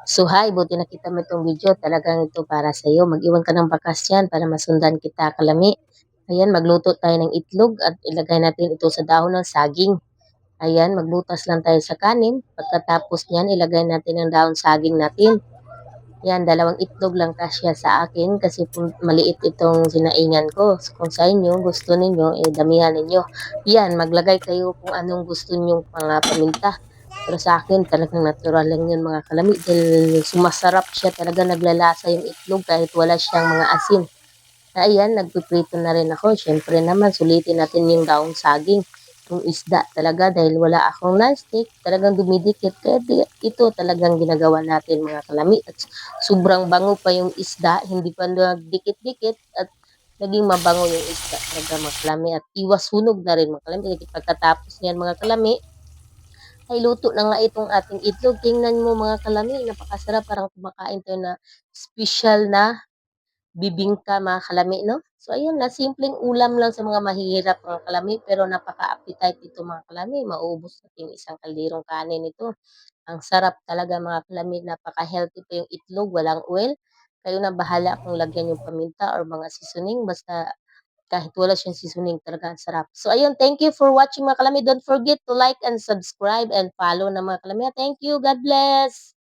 So hi, buti nakita mo itong video. Talagang ito para sa iyo. Mag-iwan ka ng bakas yan para masundan kita, kalami. Ayan, magluto tayo ng itlog at ilagay natin ito sa dahon ng saging. Ayan, magbutas lang tayo sa kanin. Pagkatapos niyan, ilagay natin ang dahon saging natin. Yan, dalawang itlog lang kasya sa akin kasi maliit itong sinaingan ko. So, kung sa inyo, gusto ninyo, damihan ninyo. Yan, maglagay kayo kung anong gusto ninyong mga paminta. Pero sa akin, talagang natural lang yun mga kalami. Dahil sumasarap siya, talaga naglalasa yung itlog kahit wala siyang mga asin. Ayan, nagpiprito na rin ako. Siyempre naman, sulitin natin yung daong saging. Yung isda talaga dahil wala akong non-stick, talagang dumidikit. Kaya ito talagang ginagawa natin mga kalami. At sobrang bango pa yung isda, hindi pa nagdikit-dikit at naging mabango yung isda talaga mga kalami. At iwas sunog na rin mga kalami. Kasi pagkatapos niyan mga kalami, ay luto na nga itong ating itlog. Tingnan mo mga kalami, napakasarap. Parang kumakain tayo na special na bibingka mga kalami, no? So, ayun na, simpleng ulam lang sa mga mahihirap mga kalami, pero napaka-appetite ito mga kalami. Mauubos natin isang kalderong kanin ito. Ang sarap talaga mga kalami, napaka-healthy pa yung itlog, walang oil. Kayo na bahala kung lagyan yung paminta or mga seasoning, basta kahit wala siyang seasoning, talaga ang sarap. So, ayun, thank you for watching mga kalami. Don't forget to like and subscribe and follow na mga kalami. Thank you. God bless.